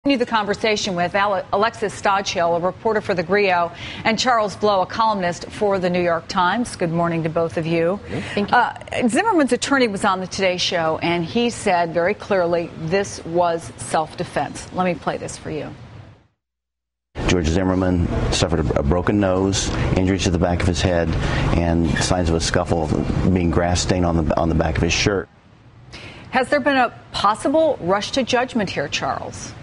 The conversation with Alexis Stodghill, a reporter for The Grio, and Charles Blow, a columnist for The New York Times. Good morning to both of you. Thank you. Zimmerman's attorney was on the Today Show, and he said very clearly this was self-defense. Let me play this for you. George Zimmerman suffered a broken nose, injuries to the back of his head, and signs of a scuffle, being grass stain on the back of his shirt. Has there been a possible rush to judgment here, Charles?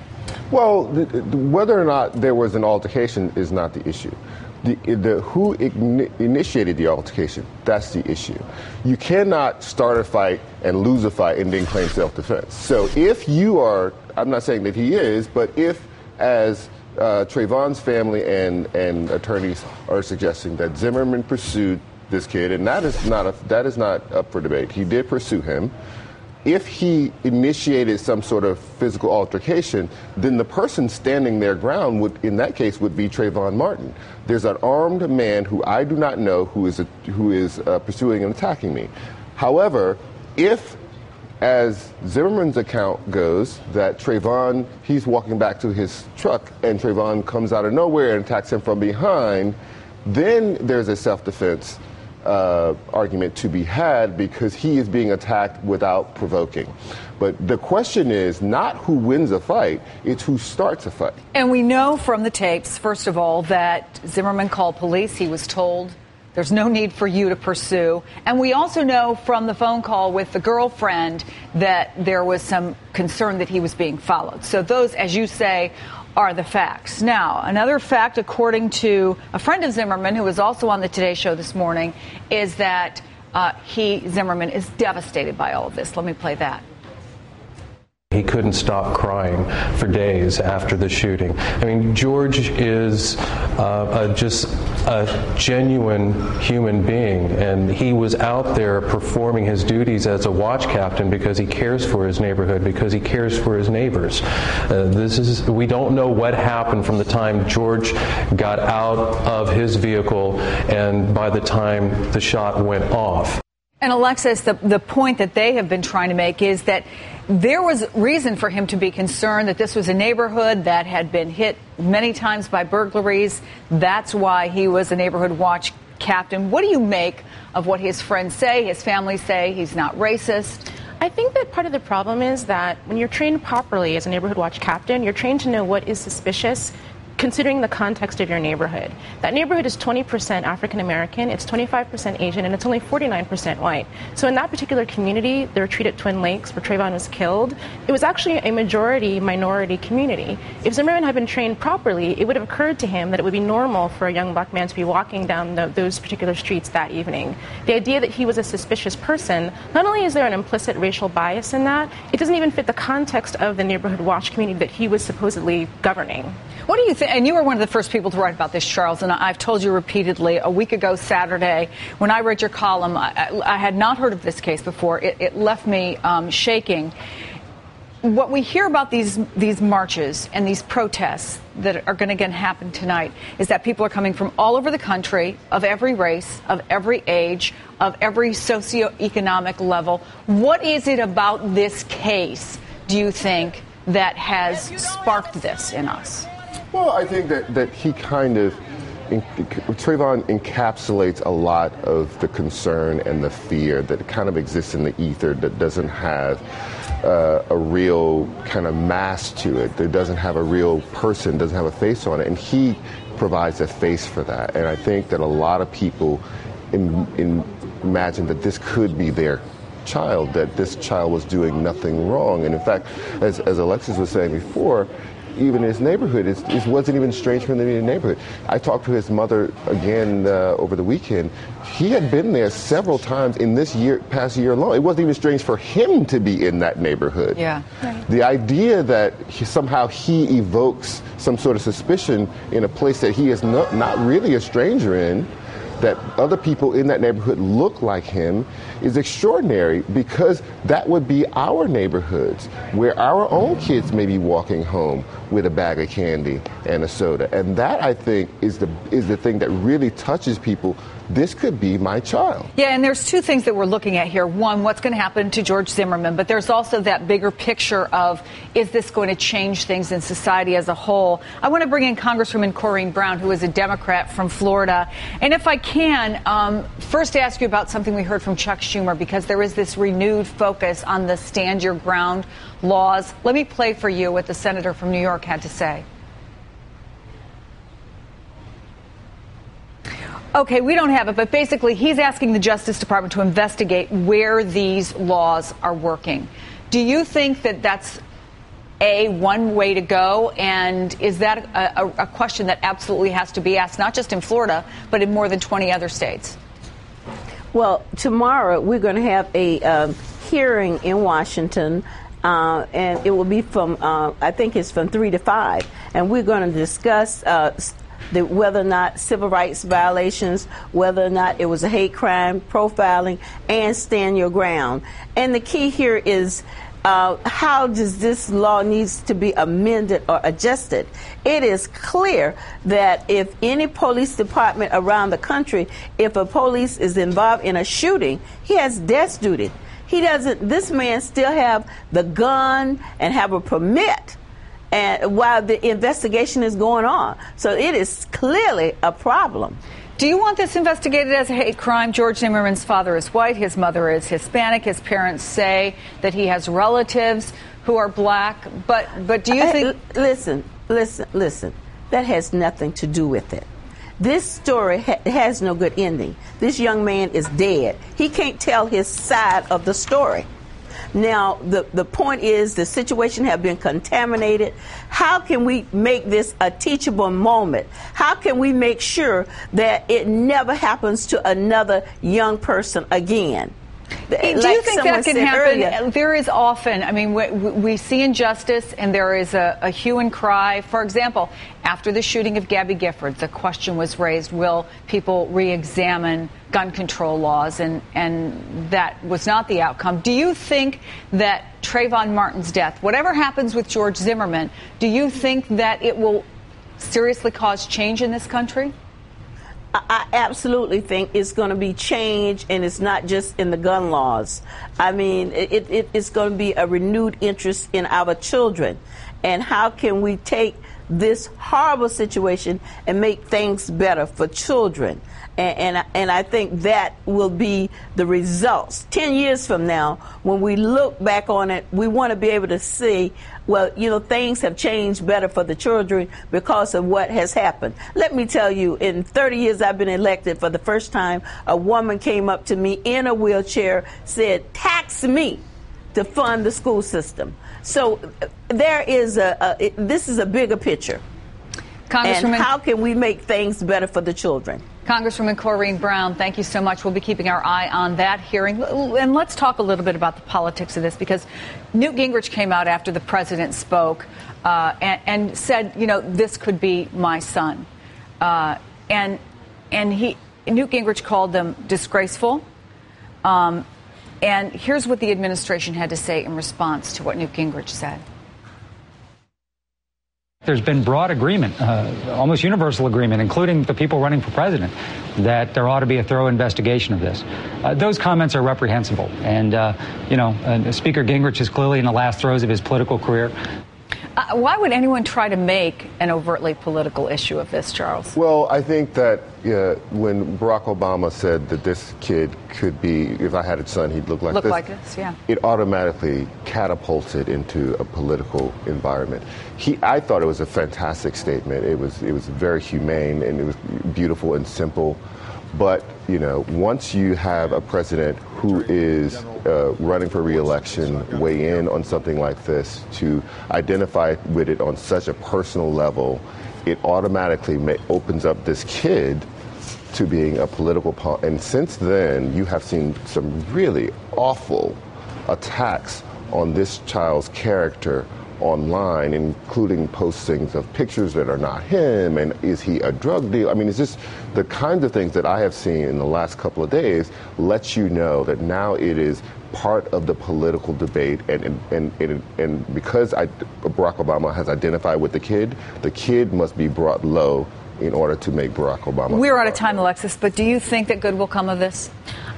Well, whether or not there was an altercation is not the issue. Who initiated the altercation, that's the issue. You cannot start a fight and lose a fight and then claim self-defense. So if you are, I'm not saying that he is, but if, as Trayvon's family and attorneys are suggesting, that Zimmerman pursued this kid, and that is not up for debate. He did pursue him. If he initiated some sort of physical altercation, then the person standing their ground would, in that case, would be Trayvon Martin. There's an armed man who I do not know who is pursuing and attacking me. However, if, as Zimmerman's account goes, that Trayvon, he's walking back to his truck and Trayvon comes out of nowhere and attacks him from behind, then there's a self-defense argument to be had, because he is being attacked without provoking. But the question is not who wins a fight, it's who starts a fight. And we know from the tapes, first of all, that Zimmerman called police. He was told there's no need for you to pursue. And we also know from the phone call with the girlfriend that there was some concern that he was being followed. So those, as you say, are the facts. Now, another fact, according to a friend of Zimmerman who was also on the Today Show this morning, is that Zimmerman is devastated by all of this. Let me play that. He couldn't stop crying for days after the shooting. I mean, George is just a genuine human being, and he was out there performing his duties as a watch captain because he cares for his neighborhood, because he cares for his neighbors. We don't know what happened from the time George got out of his vehicle and by the time the shot went off. And Alexis, the point that they have been trying to make is that there was reason for him to be concerned that this was a neighborhood that had been hit many times by burglaries. That's why he was a neighborhood watch captain. What do you make of what his friends say, his family say? He's not racist. I think that part of the problem is that when you're trained properly as a neighborhood watch captain, you're trained to know what is suspicious, considering the context of your neighborhood. That neighborhood is 20% African American, it's 25% Asian, and it's only 49% white. So in that particular community, the retreat at Twin Lakes where Trayvon was killed, it was actually a majority-minority community. If Zimmerman had been trained properly, it would have occurred to him that it would be normal for a young black man to be walking down those particular streets that evening. The idea that he was a suspicious person, not only is there an implicit racial bias in that, it doesn't even fit the context of the neighborhood watch community that he was supposedly governing. What do you think? And you were one of the first people to write about this, Charles, and I've told you repeatedly, a week ago Saturday, when I read your column, I had not heard of this case before. It left me shaking. What we hear about these marches and these protests that are going to happen tonight is that people are coming from all over the country, of every race, of every age, of every socioeconomic level. What is it about this case, do you think, that has sparked this in us? Well, I think that he kind of, Trayvon encapsulates a lot of the concern and the fear that kind of exists in the ether, that doesn't have a real kind of mass to it, that doesn't have a real person, doesn't have a face on it. And he provides a face for that. And I think that a lot of people imagine that this could be their child, that this child was doing nothing wrong. And in fact, as Alexis was saying before, even his neighborhood, it wasn't even strange for him to be in the neighborhood. I talked to his mother again over the weekend. He had been there several times in this past year alone. It wasn't even strange for him to be in that neighborhood. Yeah. Right. The idea that somehow he evokes some sort of suspicion in a place that he is not really a stranger in, that other people in that neighborhood look like him is extraordinary, because that would be our neighborhoods where our own kids may be walking home with a bag of candy and a soda. And that, I think, is the thing that really touches people. This could be my child. Yeah, and there's two things that we're looking at here. One, what's going to happen to George Zimmerman? But there's also that bigger picture of, is this going to change things in society as a whole? I want to bring in Congresswoman Corrine Brown, who is a Democrat from Florida. And if I can, first ask you about something we heard from Chuck Schumer, because there is this renewed focus on the stand your ground laws. Let me play for you what the senator from New York had to say. Okay, we don't have it, but basically he's asking the Justice Department to investigate where these laws are working. Do you think that that's one way to go? And is that a question that absolutely has to be asked, not just in Florida, but in more than 20 other states? Well, tomorrow we're going to have a hearing in Washington, and it will be from, I think it's from 3 to 5, and we're going to discuss whether or not civil rights violations, whether or not it was a hate crime, profiling, and stand your ground. And the key here is how does this law needs to be amended or adjusted? It is clear that if any police department around the country, if a police is involved in a shooting, he has desk duty. This man still have the gun and have a permit, and while the investigation is going on. So it is clearly a problem. Do you want this investigated as a hate crime? George Zimmerman's father is white. His mother is Hispanic. His parents say that he has relatives who are black. But do you think... Listen. That has nothing to do with it. This story has no good ending. This young man is dead. He can't tell his side of the story. Now, the point is the situation has been contaminated. How can we make this a teachable moment? How can we make sure that it never happens to another young person again? Do you think that can happen? Earlier, there is often, I mean, we see injustice and there is a hue and cry. For example, after the shooting of Gabby Giffords, the question was raised, will people re-examine gun control laws? And that was not the outcome. Do you think that Trayvon Martin's death, whatever happens with George Zimmerman, do you think that it will seriously cause change in this country? I absolutely think it's going to be change, and it's not just in the gun laws. I mean, it's going to be a renewed interest in our children. And how can we take this horrible situation and make things better for children? And I think that will be the results. 10 years from now, when we look back on it, we want to be able to see, well, you know, things have changed better for the children because of what has happened. Let me tell you, in 30 years I've been elected, for the first time, a woman came up to me in a wheelchair, said, tax me to fund the school system. So there is this is a bigger picture. And how can we make things better for the children? Congresswoman Corrine Brown, thank you so much. We'll be keeping our eye on that hearing. And let's talk a little bit about the politics of this, because Newt Gingrich came out after the president spoke and said, you know, this could be my son. And Newt Gingrich called them disgraceful. And here's what the administration had to say in response to what Newt Gingrich said. There's been broad agreement, almost universal agreement, including the people running for president, that there ought to be a thorough investigation of this. Those comments are reprehensible. And, Speaker Gingrich is clearly in the last throes of his political career. Why would anyone try to make an overtly political issue of this, Charles? Well, I think that when Barack Obama said that this kid could be, if I had a son, he'd look like this. Yeah. It automatically catapulted into a political environment. I thought it was a fantastic statement. It was very humane, and it was beautiful and simple. But, you know, once you have a president who is running for re-election weigh in on something like this, to identify with it on such a personal level, it automatically opens up this kid to being a political and since then, you have seen some really awful attacks on this child's character online, including postings of pictures that are not him, and is he a drug dealer? I mean, it's just the kinds of things that I have seen in the last couple of days lets you know that now it is part of the political debate, and because Barack Obama has identified with the kid must be brought low in order to make Barack Obama. We're out of time, Alexis, but do you think that good will come of this?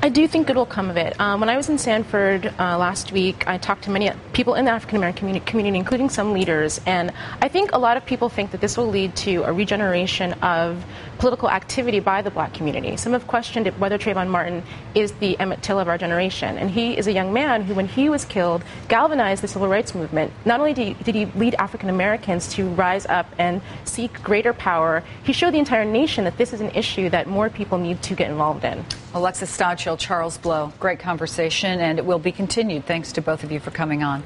I do think good will come of it. When I was in Sanford last week, I talked to many people in the African-American community, including some leaders, and I think a lot of people think that this will lead to a regeneration of political activity by the black community. Some have questioned whether Trayvon Martin is the Emmett Till of our generation, and he is a young man who, when he was killed, galvanized the civil rights movement. Not only did he lead African-Americans to rise up and seek greater power, he showed the entire nation that this is an issue that more people need to get involved in. Alexis Stodghill, Charles Blow, great conversation, and it will be continued. Thanks to both of you for coming on.